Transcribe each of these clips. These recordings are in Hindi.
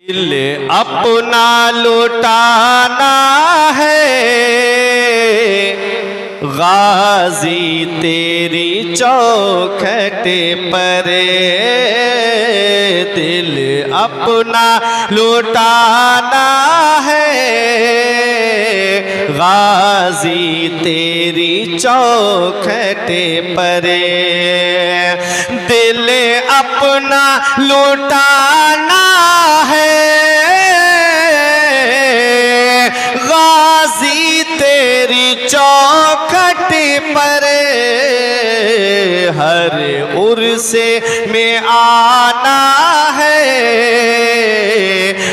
दिल अपना लुटाना है गाजी तेरी चौखट पर, दिल अपना लुटाना है गाजी तेरी चौखट पर, दिल अपना लुटाना है गाजी तेरी चौखट पर, हर उर्से में आना है,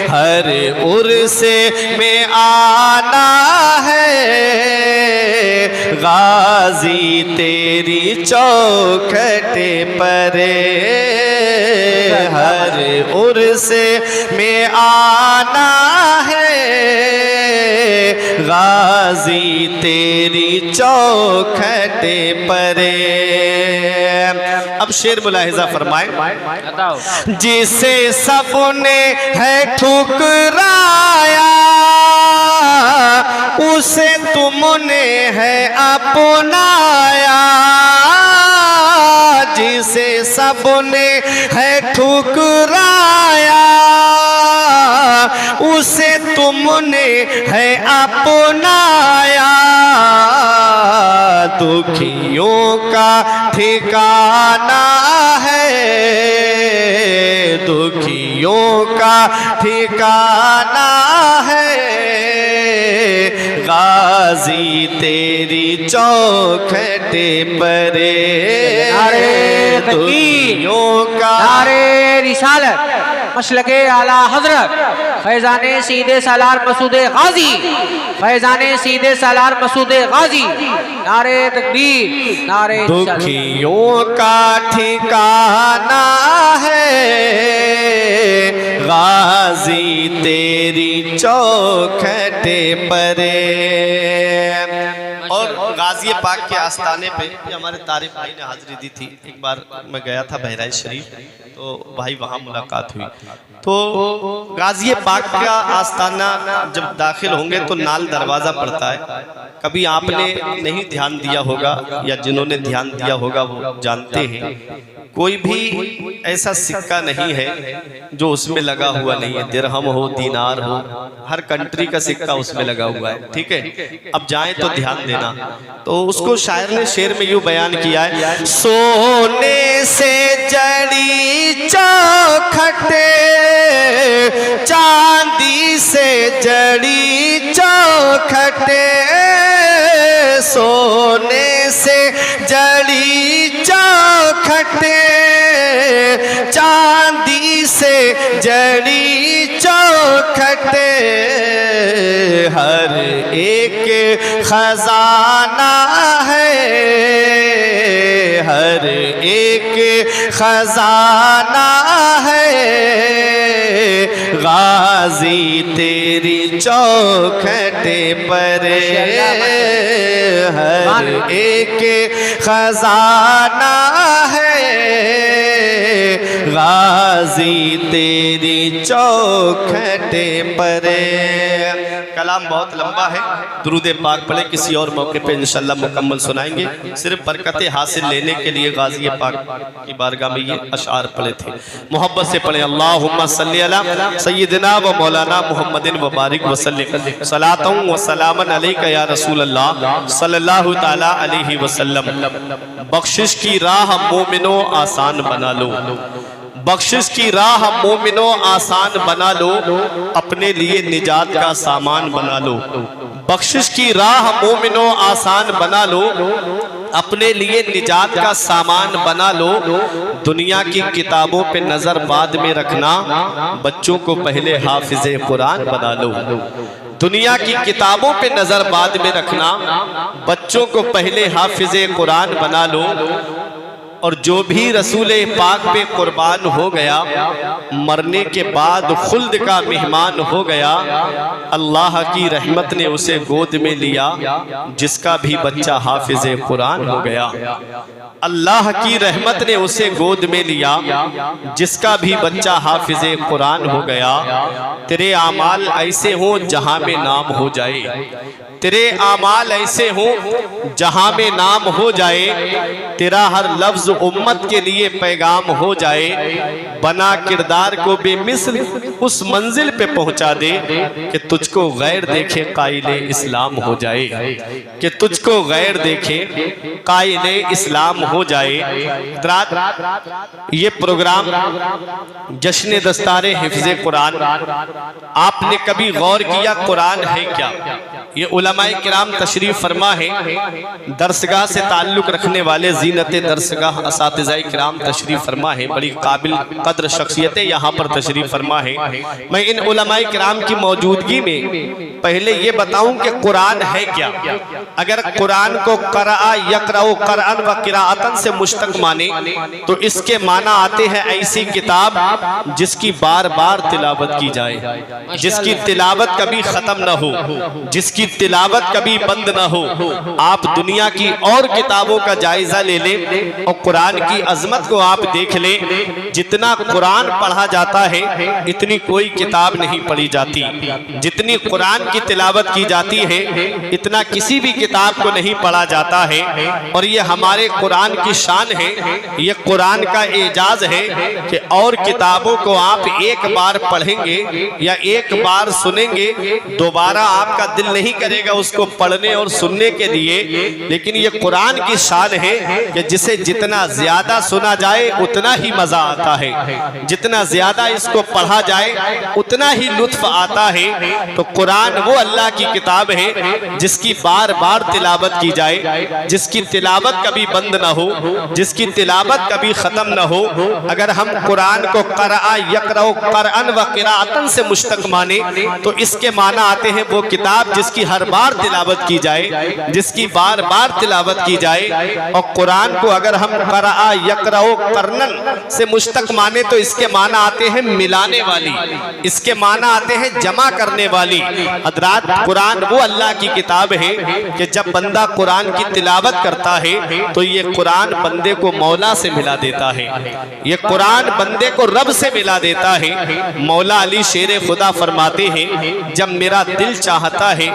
हर उर्से में आना है गाजी तेरी चौखट पर, हर उर्से में आना है गाजी तेरी चौखट पर। अब शेर मुलाहिजा फरमाए, जिसे सबने है ठुकराया उसे तुमने है अपनाया, जिसे सबने है ठुकराया उसे तुमने है अपनाया, दुखियों का ठिकाना है, दुखियों का ठिकाना है गाजी तेरी चौखट पर, दुखियों का नारे रिसालत मशलके आला हजरत फैजाने सीधे सालार मसूदे गाजी, फैजाने सीधे सालार मसूदे गाजी, नारे तकबीर नारे। दुखियों का ठिकाना है गाजी तेरी चौखट पर। और गाजी पाक के आस्थाने पे हमारे तारिक भाई ने हाजिरी दी थी। एक बार मैं गया था बहराइच शरीफ, तो भाई वहाँ मुलाकात हुई। तो गाजी पाक का आस्थाना जब दाखिल होंगे तो नाल दरवाज़ा पड़ता है। कभी आपने नहीं ध्यान दिया होगा या जिन्होंने ध्यान दिया होगा वो जानते हैं, कोई भी ऐसा सिक्का नहीं है जो उसमें लगा हुआ नहीं है। दिरहम हो, दीनार हो, हर कंट्री का सिक्का उसमें लगा हुआ है। ठीक है, अब जाएं तो ध्यान देना। तो उसको शायर ने शेर में यूं बयान किया है, सोने से जड़ी चौखटे चांदी से जड़ी चौखटे, सोने से जड़ी चौखटे चांदी से जड़ी चौखटे, हर एक खजाना है, हर एक खजाना है गाजी तेरी चौखट पर, हर एक खजाना है गाजी तेरी चौखट पर। कलाम बहुत लंबा है, दुरूद पाक पढ़े, किसी और मौके पे इंशाल्लाह मुकम्मल सुनाएंगे। सिर्फ बरकतें हासिल लेने के लिए गाजी पाक की बारगाह में ये अशआर पढ़े थे। मोहब्बत से पढ़े, अल्लाहुम्मा सल्ली अला सय्यिदिना व मौलाना मुहम्मदिन व बारिक वसल्लिम सलातन व सलामन अलैका या रसूल अल्लाह सल्लल्लाहु तआला अलैहि वसल्लम। बख्शिश की राह मोमिनो आसान बना लो, बख्शिश की राह मोमिनो आसान बना लो, अपने लिए निजात का सामान बना लो। बख्शिश की राह मोमिनो आसान बना लो, अपने लिए निजात का सामान बना लो। दुनिया की किताबों पे नजर बाद में रखना, बच्चों को पहले हाफिज़े कुरान बना लो। दुनिया की किताबों पे नजर बाद में रखना, बच्चों को पहले हाफिज़े कुरान बना लो। और जो भी रसूल पाक पे कुर्बान हो गया, मरने के बाद खुल्द का मेहमान हो गया, अल्लाह की रहमत ने उसे गोद में लिया, जिसका भी बच्चा हाफिज़े कुरान हो गया। अल्लाह की रहमत ने उसे गोद में लिया, जिसका भी बच्चा हाफिज़े कुरान हो गया। तेरे आमाल ऐसे हों जहां में नाम हो जाए, तेरे आमाल ऐसे हों जहां में नाम हो जाए, तेरा हर लफ्ज उम्मत के लिए पैगाम हो जाए। बना किरदार को बेमिसल उस मंजिल पे पहुंचा दे कि तुझको गैर देखे कायले इस्लाम हो जाए, कि तुझको गैर देखे कायले इस्लाम हो जाए। ये प्रोग्राम जश्न दस्तारे हिफ्ज़े कुरान, आपने कभी गौर किया कुरान है क्या? ये उलमाए किराम तशरीफ फरमा है, दरसगाह से ताल्लुक़ रखने वाले ज़ीनत दरसगाह असातिज़ाए किराम तशरीफ फरमा है, बड़ी काबिल कद्र शख्सियतें यहाँ पर तशरीफ फरमा है। मैं इन उलमाए किराम की मौजूदगी में पहले ये बताऊं कि कुरान है क्या। अगर कुरान को क़रा यक़रअ क़रअन व क़िराअतन से मुश्तक़ माने तो इसके माना आते हैं ऐसी किताब जिसकी बार बार तिलावत की जाए, जिसकी तिलावत कभी ख़त्म न हो, जिसकी तिलावत कभी बंद न हो। आप दुनिया की और किताबों का जायजा ले लें और कुरान की अजमत को आप देख लें। जितना कुरान पढ़ा जाता है इतनी कोई किताब नहीं पढ़ी जाती, जितनी कुरान की तिलावत की जाती है इतना किसी भी किताब को नहीं पढ़ा जाता है। और ये हमारे कुरान की शान है, ये कुरान का एजाज है कि और किताबों को आप एक बार पढ़ेंगे या एक बार सुनेंगे, दोबारा आपका दिल नहीं करेगा उसको पढ़ने और सुनने के लिए। लेकिन ये कुरान की शान है कि जिसे जितना ज्यादा सुना जाए उतना ही मजा आता है, जितना ज्यादा इसको पढ़ा जाए उतना ही लुत्फ आता है। तो कुरान वो अल्लाह की किताब है जिसकी बार बार तिलावत की जाए, जिसकी तिलावत कभी बंद ना हो, जिसकी तिलावत कभी खत्म ना हो। अगर हम कुरान को क़रा यक़रअ क़रअन व क़िराअतन से मुश्तक़ माने तो इसके माना आते हैं वो किताब जिसकी हर बार तिलावत की जाए, जिसकी बार बार तिलावत की जाए। और कुरान को अगर हम क़रा यक़रअ क़रनन से मुश्तक़ माने तो इसके माना आते हैं मिलाने वाली, इसके माना आते हैं जमा करने वाली। हज़रात कुरान वो अल्लाह की किताब है कि जब बंदा कुरान की तिलावत करता है तो ये कुरान बंदे को मौला से मिला देता है, ये कुरान बंदे को रब से मिला देता है। मौला अली शेर खुदा फरमाते हैं, जब मेरा दिल चाहता है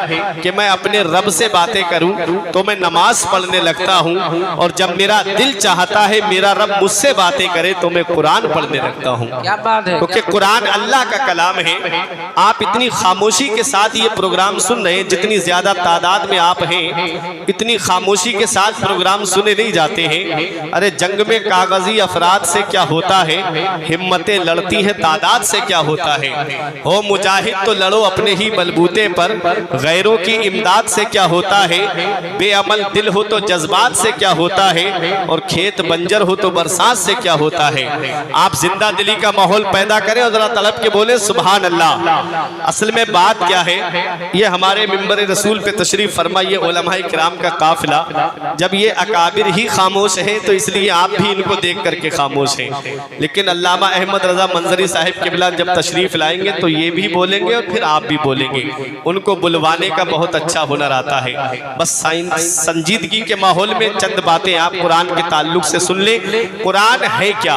कि मैं अपने रब से बातें करूं तो मैं नमाज पढ़ने लगता हूं, और जब मेरा दिल चाहता है मेरा रब मुझसे बातें करे तो मैं कुरान पढ़ने लगता हूं। क्या बात है, क्योंकि कुरान अल्लाह का कलाम है। आप इतनी खामोशी के साथ ये प्रोग्राम सुन रहे हैं, जितनी ज्यादा तादाद में आप हैं इतनी खामोशी के साथ प्रोग्राम सुने नहीं जाते हैं। अरे जंग में कागजी अफराद से क्या होता है, हिम्मतें लड़ती हैं तादाद से क्या होता है। हो मुजाहिद तो लड़ो अपने ही बलबूते पर, गैरों की इमदाद से क्या होता है। बेअमल दिल हो तो जज्बात से क्या होता है, और खेत बंजर हो तो बरसात से क्या होता है। आप जिंदा दिली का माहौल पैदा करें और जरा तड़प के बोले सुभान अल्लाह। असल में बात क्या है, ये हमारे मिंबर रसूल पे तशरीफ फरमा ये उलमाए किराम का काफिला, जब ये अकाबिर ही खामोश है तो इसलिए आप भी इनको देख करके खामोश हैं। लेकिन अल्लामा अहमद रजा मंजरी साहिब किबला जब तशरीफ लाएंगे तो ये भी बोलेंगे और फिर आप भी बोलेंगे। उनको बुलवाने का बहुत अच्छा हुनर आता है। बस संजीदगी के माहौल में चंद बातें आप कुरान के ताल्लुक से सुन ले। कुरान है क्या?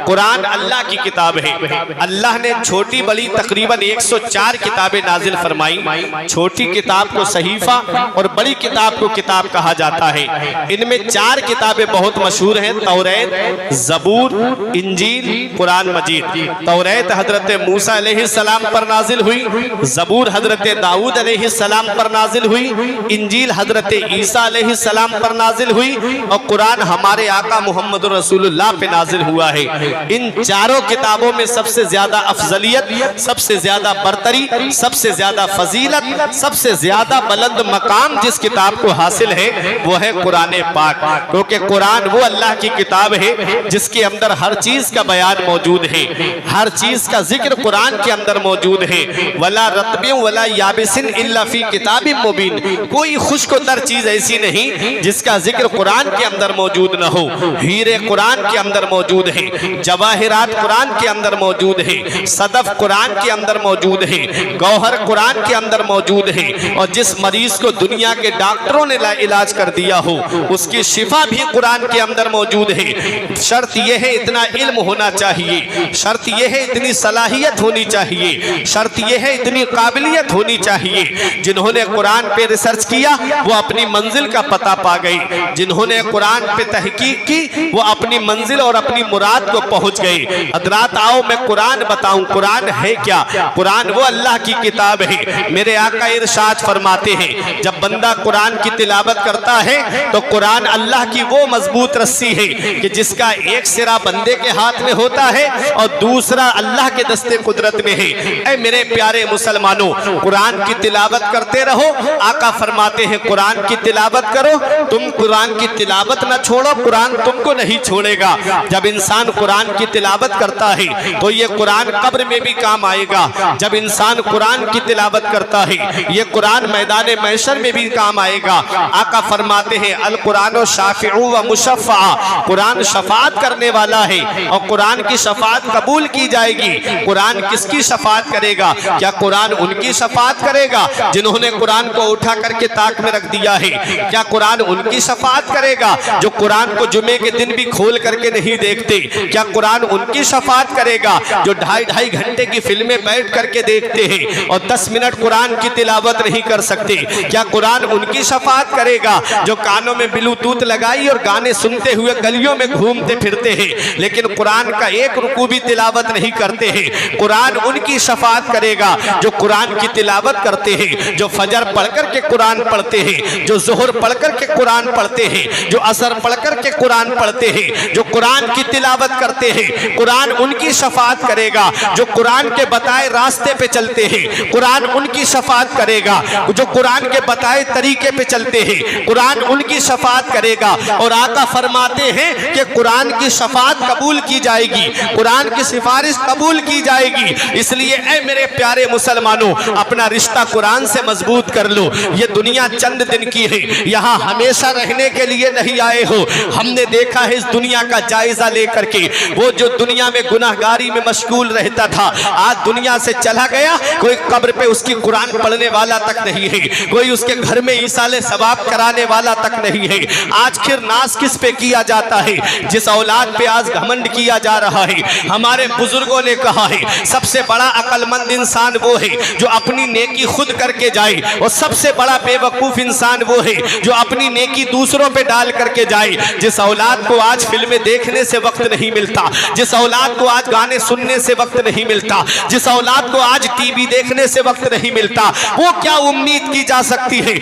कुरान अल्लाह की किताब है। अल्लाह ने छोटी बड़ी तकरीबन 104 किताबें नाजिल फरमाई। छोटी किताब को सहीफा और बड़ी किताब को किताब कहा जाता है। इनमें 4 किताबें बहुत मशहूर हैं, तौरात, ज़बूर, इंजील, कुरान मजीद। तौरात हजरत मूसा अलैहिस्सलाम पर नाजिल हुई, ज़बूर हजरत दाऊद अलैहिस्सलाम पर नाजिल हुई, इंजील हजरत ईसा अलैहिस्सलाम पर नाजिल हुई, और कुरान हमारे आका मोहम्मद रसूलुल्लाह पे नाजिल हुआ है। इन चारों किताबों में सबसे ज्यादा अफजलियत, सबसे ज्यादा बरतरी, सबसे ज्यादा फजीलत, सबसे ज्यादा बुलंद मकाम जिस किताब को हासिल है वो है कुरान पाक। क्योंकि कुरान वो अल्लाह की किताब है जिसके अंदर हर चीज का बयान मौजूद है, हर चीज का जिक्र कुरान के अंदर मौजूद है। वला रत्बिन वला याबिसिन इल्ला फी किताबिन मुबीन, कोई खुश्कतर चीज ऐसी नहीं जिसका जिक्र कुरान के अंदर मौजूद न हो। हीरे कुरान के अंदर मौजूद है, जवाहिरात कुरान के अंदर मौजूद है, सदफ कुरान के अंदर मौजूद है, गौहर कुरान के अंदर मौजूद है। और जिस मरीज को दुनिया के डॉक्टरों ने इलाज कर दिया हो उसकी शिफा भी कुरान के अंदर मौजूद है। शर्त यह है इतना इल्म होना चाहिए, शर्त यह है इतनी सलाहियत होनी चाहिए, शर्त यह है इतनी काबिलियत होनी चाहिए। जिन्होंने कुरान पे रिसर्च किया वो अपनी मंजिल का पता पा गए, जिन्होंने कुरान पे तहकीक की वो अपनी मंजिल और अपनी मुराद को पहुंच गए। हजरात आओ मैं कुरान बताऊं, कुरान है क्या? कुरान वो अल्लाह की किताब है। मेरे आका इरशाद फरमाते हैं जब बंदा कुरान की तिलावत करता है तो कुरान अल्लाह की वो मजबूत रस्सी है कि जिसका एक सिरा बंदे के हाथ में होता है और दूसरा अल्लाह के दस्ते कुदरत में है। ऐ मेरे प्यारे मुसलमानों, कुरान की तिलावत करते रहो। आका फरमाते हैं कुरान की तिलावत करो, तुम कुरान की तिलावत न छोड़ो, कुरान तुमको नहीं छोड़ेगा। जब इंसान कुरान की तिलावत करता है तो ये कुरान कब्र में भी काम आएगा। जब इंसान कुरान की तिलावत करता है ये कुरान मैदान महशर में भी काम आएगा। आका फरमाते हैं अल कुरान शाफिउ व मुशफ़्फ़ा, कुरान शफात करने वाला है और कुरान की शफात कबूल की जाएगी। कुरान किसकी शफात करेगा? क्या कुरान उनकी शफात करेगा जिन्होंने कुरान को उठा करके ताक में रख दिया है? क्या कुरान उनकी शफात करेगा जो कुरान को जुमे के दिन भी खोल करके नहीं देखते? क्या कुरान उनकी शफात करेगा जो 2.5 घंटे की फिल्में बैठ करके देखते हैं और 10 मिनट कुरान की तिलावत नहीं कर सकते? क्या कुरान उनकी शफात करेगा जो कानों में ब्लूटूथ लगाई और गाने सुनते हुए गलियों में घूमते फिरते हैं लेकिन कुरान का एक रुकू भी तिलावत नहीं करते हैं? कुरान उनकी शफात करेगा जो कुरान की तिलावत करते हैं, जो फजर पढ़ करके कुरान पढ़ते हैं, जो जोहर पढ़ करके कुरान पढ़ते हैं, जो असर पढ़ करके कुरान पढ़ते हैं, जो कुरान की तिलावत करते हैं। कुरान उनकी शफात करेगा जो कुरान के बताए रास्ते पे चलते हैं। कुरान उनकी शफात करेगा जो कुरान के बताए तरीके पे चलते हैं। कुरान उनकी शफात करेगा और आका फरमाते हैं कि कुरान की शफात कबूल की जाएगी, कुरान की सिफारिश कबूल की जाएगी। इसलिए ऐ मेरे प्यारे मुसलमानों, अपना रिश्ता कुरान से मजबूत कर लो। ये दुनिया चंद दिन की है, यहाँ हमेशा रहने के लिए नहीं आए हो। हमने देखा है इस दुनिया का जायजा लेकर के वो जो दुनिया में गुनाहगारी में मशगूल रहता था आज दुनिया से चला गया। कोई कब्र पे उसकी कुरान पढ़ने वाला तक नहीं है, कोई उसके घर में ईसाले सवाब कराने वाला तक नहीं है। आज खिर नाज किस पे किया जाता है? जिस औलाद पे आज घमंड किया जा रहा है। हमारे बुजुर्गों ने कहा है सबसे बड़ा अक्लमंद इंसान वो है जो अपनी नेकी खुद करके जाए और सबसे बड़ा बेवकूफ इंसान वो है जो अपनी नेकी दूसरों पे डाल करके जाए। जिस औलाद को आज फिल्में देखने से वक्त नहीं मिलता, जिस औलाद को आज गाने सुनने से वक्त नहीं मिलता, जिस औलाद को आज टीवी देखने से वक्त नहीं मिलता, वो क्या उम्मीद की जा सकती है